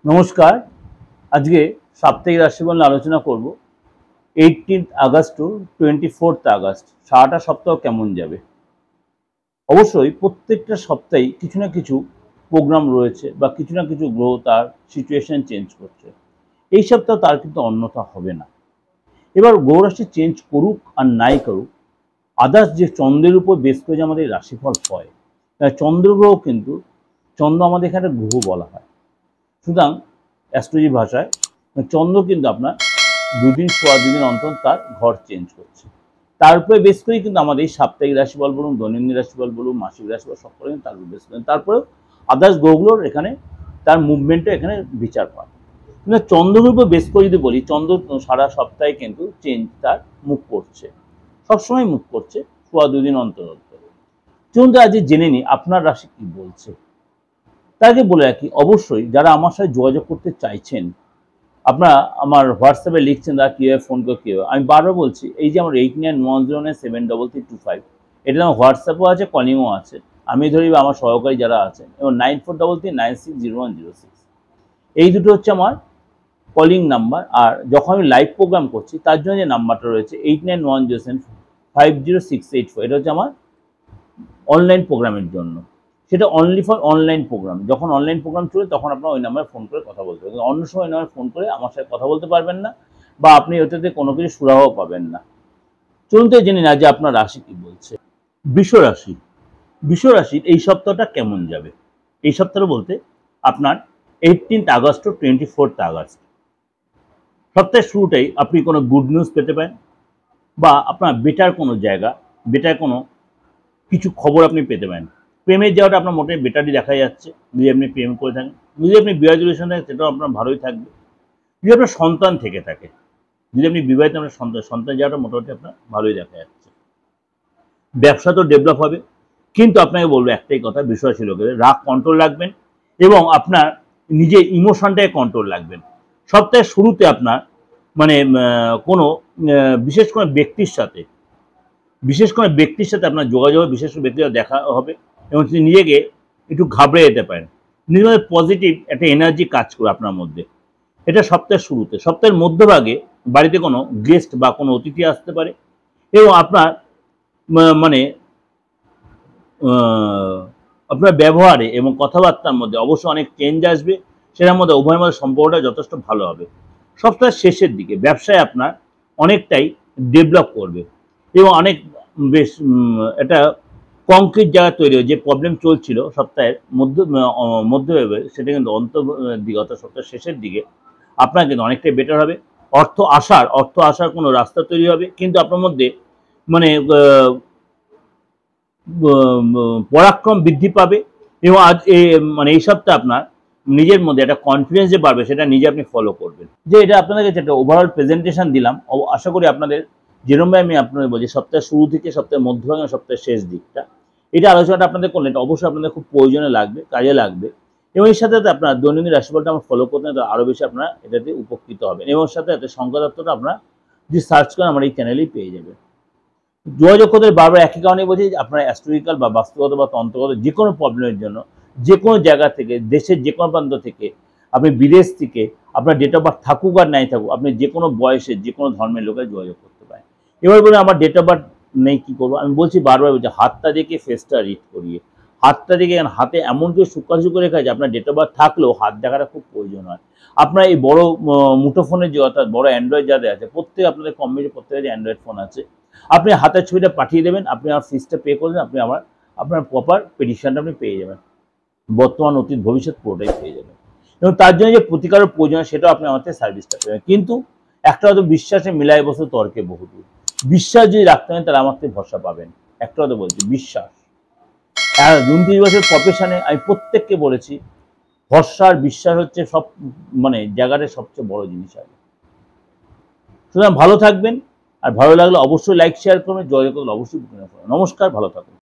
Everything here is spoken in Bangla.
নমস্কার। আজকে সাপ্তাহিক রাশিফল নিয়ে আলোচনা করব। 18th August two 24th August সারাটা সপ্তাহ কেমন যাবে। অবশ্যই প্রত্যেকটা সপ্তাহেই কিছু না কিছু প্রোগ্রাম রয়েছে বা কিছু না কিছু গ্রহ তার সিচুয়েশন চেঞ্জ করছে। এই সপ্তাহ তার কিন্তু অন্যথা হবে না। এবার গ্রহ রাশি চেঞ্জ করুক আর নাই করুক, আদার্স যে চন্দ্রের উপর বেস করে যে আমাদের রাশিফল হয়, চন্দ্রগ্রহ কিন্তু চন্দ্র আমাদের এখানে গ্রহ বলা হয়। সুতরাং অ্যাস্ট্রোলজি ভাষায় চন্দ্র কিন্তু আপনার দুদিন অন্তর তার ঘর চেঞ্জ করছে। তার উপরে বেস করেই কিন্তু আমাদের এই সাপ্তাহিক রাশিফল বলুন, দৈনন্দিন রাশিফল বলুন, মাসিক রাশিফল সব করে তার উপর বেস করেন। তারপরেও আদার্স গ্রহগুলোর এখানে তার মুভমেন্টও এখানে বিচার পায়। কিন্তু চন্দ্রের উপর বেস করে যদি বলি, চন্দ্র সারা সপ্তাহে কিন্তু চেঞ্জ তার মুভ করছে, সবসময় মুভ করছে, দুদিন অন্তর অন্তর। চলুন আজ জেনে নিই আপনার রাশি কি বলছে। তাকে বলে রাখি, অবশ্যই যারা আমার সাথে যোগাযোগ করতে চাইছেন, আপনারা আমার হোয়াটসঅ্যাপে লিখছেন তারা কীভাবে ফোন করে কীভাবে, আমি বারবার বলছি, এই যে আমার 8910973325, এটা আমার হোয়াটসঅ্যাপও আছে, কলিংও আছে। আমি ধরি আমার সহকারী যারা আছেন, এবং 9433960106, এই দুটো হচ্ছে আমার কলিং নাম্বার। আর যখন আমি লাইভ প্রোগ্রাম করছি তার জন্য যে নাম্বারটা রয়েছে 89105068, এটা হচ্ছে আমার অনলাইন প্রোগ্রামের জন্য। সেটা অনলি ফর অনলাইন প্রোগ্রাম। যখন অনলাইন প্রোগ্রাম চলে তখন আপনার ওই নাম্বারে ফোন করে কথা বলতে হবে। অন্য সময় নাম্বারে ফোন করে আমার সাথে কথা বলতে পারবেন না, বা আপনি ওটাতে কোনো কিছু সুরাহও পাবেন না। চলুন তো জেনে না যে আপনার রাশি কি বলছে। বৃষ রাশি। বৃষ রাশির এই সপ্তাহটা কেমন যাবে। এই সপ্তাহ বলতে আপনার 18th August two 24th August, সপ্তাহের শুরুটাই আপনি কোনো গুড নিউজ পেতে পারেন, বা আপনার বেটার কোনো জায়গা, বেটার কোনো কিছু খবর আপনি পেতে পারেন। প্রেমের যাওয়াটা আপনার মোটে বেটারই দেখা যাচ্ছে। যদি আপনি প্রেম করে থাকেন, যদি আপনি বিবাহ রিলেশন থাকেন, সেটাও আপনার ভালোই থাকবে। যদি আপনার সন্তান থেকে থাকে, যদি আপনি বিবাহিত, আপনার সন্তান যাওয়াটা মোটামুটি আপনার ভালোই দেখা যাচ্ছে। ব্যবসা তো ডেভেলপ হবে, কিন্তু আপনাকে বলবো একটাই কথা, বৃষরাশি লোকেদের রাগ কন্ট্রোল রাখবেন, এবং আপনার নিজের ইমোশনটাকে কন্ট্রোল রাখবেন। সপ্তাহের শুরুতে আপনার মানে কোনো বিশেষ কোনো ব্যক্তির সাথে আপনার যোগাযোগ, বিশেষ করে ব্যক্তির দেখা হবে, এবং তিনি নিজেকে একটু ঘাবড়ে যেতে পারেন। নিজের মধ্যে পজিটিভ একটা এনার্জি কাজ করে আপনার মধ্যে। এটা সপ্তাহের শুরুতে। সপ্তাহের মধ্যভাগে বাড়িতে কোনো গেস্ট বা কোনো অতিথি আসতে পারে, এবং আপনার মানে আপনার ব্যবহারে এবং কথাবার্তার মধ্যে অবশ্য অনেক চেঞ্জ আসবে। সেটার মধ্যে উভয়ের মধ্যে সম্পর্কটা যথেষ্ট ভালো হবে। সপ্তাহের শেষের দিকে ব্যবসায় আপনার অনেকটাই ডেভেলপ করবে, এবং অনেক বেশ একটা কংক্রিট জায়গা তৈরি হয়। যে প্রবলেম চলছিল সপ্তাহের মধ্যভাগে, সেটা কিন্তু দিকে, অর্থাৎ সপ্তাহের শেষের দিকে আপনার কিন্তু অনেকটাই বেটার হবে। অর্থ আসার কোনো রাস্তা তৈরি হবে, কিন্তু আপনার মধ্যে মানে পরাক্রম বৃদ্ধি পাবে, এবং আজ এই সপ্তাহে আপনার নিজের মধ্যে একটা কনফিডেন্স যে বাড়বে, সেটা নিজে আপনি ফলো করবেন। যে এটা আপনাদের কাছে একটা ওভারঅল প্রেজেন্টেশন দিলাম। আশা করি আপনাদের, যেরকম আমি আপনাদের বলছি, সপ্তাহের শুরু থেকে সপ্তাহের মধ্যভাগে সপ্তাহের শেষ দিকটা, এটা আলোচনাটা আপনাদের করলে এটা অবশ্যই আপনাদের খুব প্রয়োজনে লাগবে, কাজে লাগবে। এবং এর সাথে আপনার দৈনন্দিন রাশিফলটা আমার ফলো করতে আরও বেশি আপনারা এটাতে উপকৃত হবেন, এবং সাথে সংখ্যা তত্ত্বটা আপনারা যদি সার্চ করেন আমার এই চ্যানেলেই পেয়ে যাবেন। যোগাযোগ করতে বারবার একই কারণে বলছি, আপনারা অ্যাস্ট্রোলজিক্যাল বা বাস্তুগত বা তন্ত্রগত যে কোনো প্রবলেমের জন্য, যে কোনো জায়গা থেকে, দেশের যে কোনো প্রান্ত থেকে, আপনি বিদেশ থেকে, আপনার ডেট অফ বার্থ থাকুক আর নাই থাকুক, আপনি যে কোনো বয়সের যে কোনো ধর্মের লোকের যোগাযোগ করতে পারেন। এবার বলে আমার ডেট অফ বার্থ নেই, কী করবো। আমি বলছি বারবার বলছি, হাতটা দেখে ফেসটা রিড করিয়ে, হাতটা দেখে, হাতে এমন কেউ শুক্রাশু করে রেখেছে, আপনার ডেট অফ বার্থ থাকলেও হাত দেখাটা খুব প্রয়োজন হয়। আপনার এই বড় মুঠোফোনের যে, অর্থাৎ বড় অ্যান্ড্রয়েড যাদের আছে, প্রত্যেক আপনাদের কম বেশি প্রত্যেকের অ্যান্ড্রয়েড ফোন আছে, আপনি হাতের ছবিটা পাঠিয়ে দেবেন, আপনি আমার ফিসটা পে করবেন, আপনি আপনার প্রপার পেটিশনটা আপনি পেয়ে যাবেন। বর্তমান, অতীত, ভবিষ্যৎ পুরোটাই পেয়ে যাবেন। এবং তার জন্য যে প্রতিকারের প্রয়োজন, সেটাও আপনি আমার থেকে সার্ভিসটা পেয়ে যাবেন। কিন্তু একটা হয়তো বিশ্বাসে মিলাই বসে তর্কে বহুদূর। বিশ্বাস যদি রাখতে হয় তাহলে আমার থেকে ভরসা পাবেন। একটা হয়তো বলছি, বিশ্বাস। 29 বছর প্রফেশনে আমি প্রত্যেককে বলেছি, ভরসা আর বিশ্বাস হচ্ছে সব জায়গাটা সবচেয়ে বড় জিনিস আছে। সুতরাং ভালো থাকবেন, আর ভালো লাগলে অবশ্যই লাইক শেয়ার করবেন, যোগাযোগ করলে অবশ্যই। নমস্কার, ভালো থাকুন।